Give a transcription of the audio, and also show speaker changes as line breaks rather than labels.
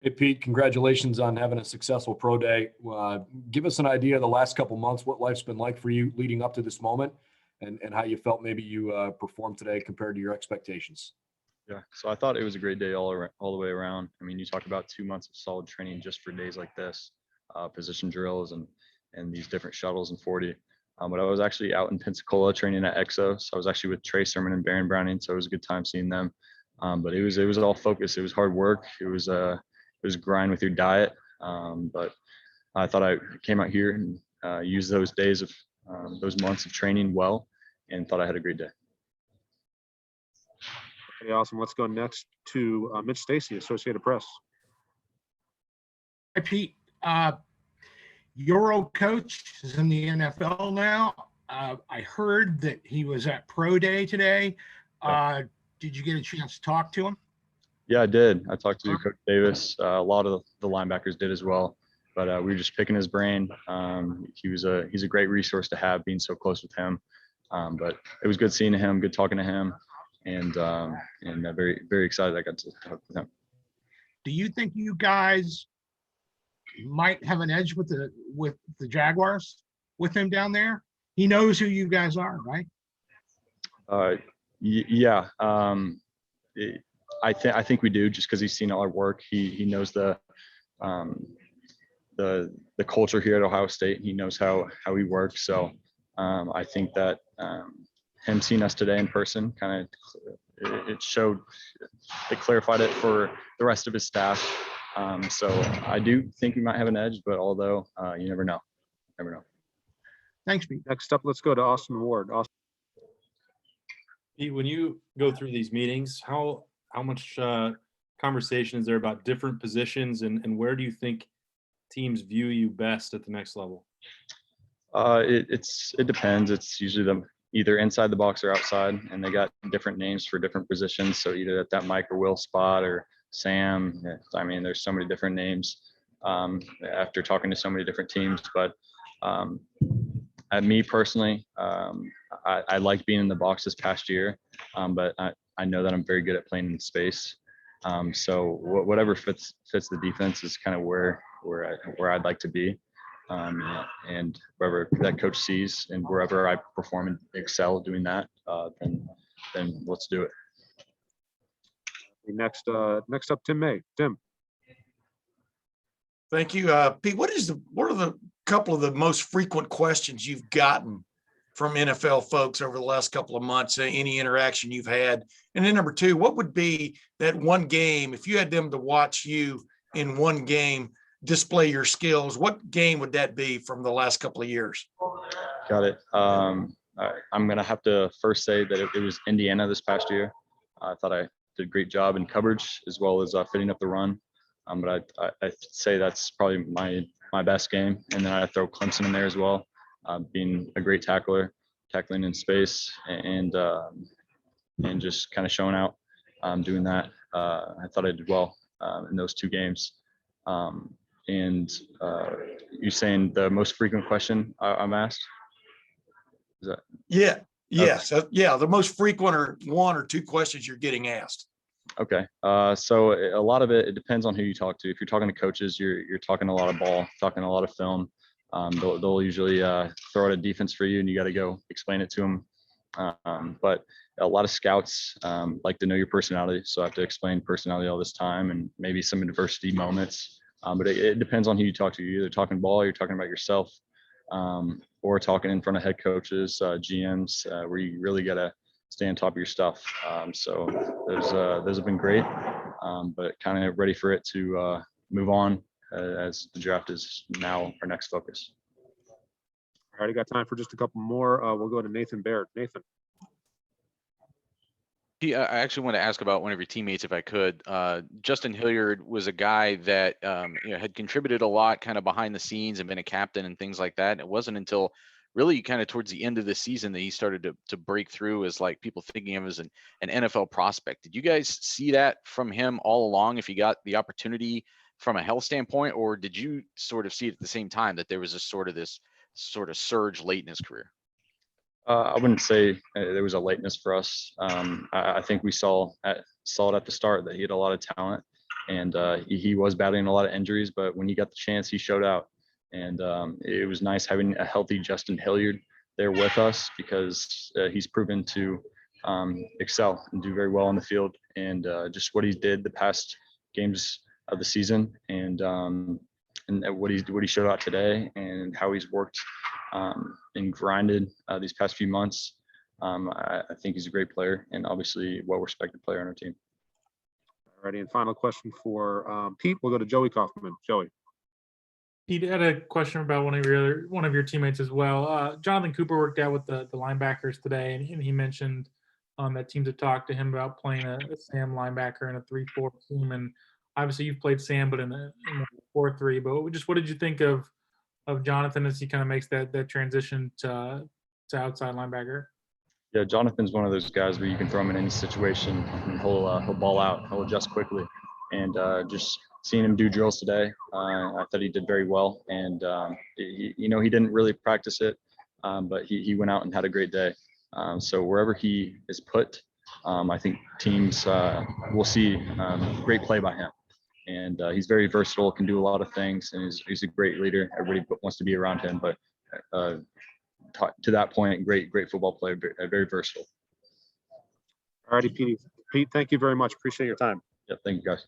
Hey, Pete, congratulations on having a successful pro day. Give us an idea of the last couple months, what life's been like for you leading up to this moment, and how you felt maybe you performed today compared to your expectations.
Yeah, so I thought it was a great day all the way around. I mean, you talk about 2 months of solid training just for days like this, position drills and these different shuttles and 40. But I was actually out in Pensacola training at EXO, so I was actually with Trey Sermon and Baron Browning, so it was a good time seeing them. But it was all focused. It was hard work. It was grind with your diet. But I thought I came out here and used those days of those months of training well, and thought I had a great day.
Okay, awesome. Let's go next to Mitch Stacy, Associated Press.
Hi, Pete. Your old coach is in the NFL now. I heard that he was at Pro Day today. Did you get a chance to talk to him?
Yeah, I did. I talked to Coach Davis. A lot of the linebackers did as well. But we were just picking his brain. He's a great resource to have, being so close with him. But it was good seeing him, good talking to him, and very, very excited I got to talk with him.
Do you think you guys might have an edge with the Jaguars with him down there? He knows who you guys are, right?
Yeah. I think we do, just because he's seen all our work. He knows the culture here at Ohio State. He knows how we work. So I think that him seeing us today in person kind of it clarified it for the rest of his staff. So I do think we might have an edge, but although you never know.
Thanks, Pete.
Next up, let's go to Austin Ward. Austin.
Pete, when you go through these meetings, how much conversation is there about different positions, and where do you think teams view you best at the next level?
It depends. It's usually either inside the box or outside, and they got different names for different positions. So either at that Mike or Will spot or Sam. I mean, there's so many different names after talking to so many different teams. But at me personally, I like being in the box this past year, but I know that I'm very good at playing in space. So whatever fits the defense is kind of where I'd like to be. And wherever that coach sees and wherever I perform and excel doing that, then let's do it.
Next up, Tim May. Tim.
Thank you, Pete. What are the couple of the most frequent questions you've gotten from NFL folks over the last couple of months? Any interaction you've had? And then number two, what would be that one game if you had them to watch you in one game display your skills? What game would that be from the last couple of years?
Got it. I'm gonna have to first say that it was Indiana this past year. I thought I did a great job in coverage as well as fitting up the run. But I'd say that's probably my best game. And then I throw Clemson in there as well, being a great tackler, tackling in space, and just kind of showing out, doing that. I thought I did well in those two games. And you're saying the most frequent question I'm asked? Is that?
Yeah. Yes. Okay. Yeah. The most frequent or one or two questions you're getting asked.
Okay. So a lot of it depends on who you talk to. If you're talking to coaches, you're talking a lot of ball, talking a lot of film. They'll usually throw out a defense for you, and you got to go explain it to them. But a lot of scouts like to know your personality, so I have to explain personality all this time, and maybe some adversity moments. But it depends on who you talk to. You're either talking ball, or you're talking about yourself, or talking in front of head coaches, GMs, where you really got to stay on top of your stuff. So those have been great, but kind of ready for it to move on as the draft is now our next focus.
All right, I got time for just a couple more. We'll go to Nathan Baird. Nathan.
I actually want to ask about one of your teammates, if I could. Justin Hilliard was a guy that had contributed a lot kind of behind the scenes and been a captain and things like that. And it wasn't until really kind of towards the end of the season that he started to break through as like people thinking of him as an NFL prospect. Did you guys see that from him all along, if he got the opportunity from a health standpoint, or did you sort of see it at the same time that there was this sort of surge late in his career?
I wouldn't say there was a lateness for us. I think we saw it at the start that he had a lot of talent, and he was battling a lot of injuries, but when he got the chance, he showed out. And it was nice having a healthy Justin Hilliard there with us, because he's proven to excel and do very well on the field, and just what he did the past games of the season, and what he showed out today, and how he's worked and grinded these past few months. I think he's a great player, and obviously well-respected player on our team.
Alrighty, and final question for Pete. We'll go to Joey Kaufman. Joey.
Pete had a question about one of your teammates as well. Jonathan Cooper worked out with the linebackers today, and he mentioned that teams have talked to him about playing a Sam linebacker in a 3-4 team. And obviously you've played Sam, but in a 4-3. But just what did you think of Jonathan as he kind of makes that transition to outside linebacker?
Yeah, Jonathan's one of those guys where you can throw him in any situation and he'll ball out, he'll adjust quickly, and just seeing him do drills today, I thought he did very well. And he didn't really practice it, but he went out and had a great day. So wherever he is put, I think teams will see great play by him. And he's very versatile, can do a lot of things, and he's a great leader. Everybody wants to be around him, but to that point, great football player, very versatile.
Alrighty, Pete, thank you very much. Appreciate your time.
Yeah, thank you guys.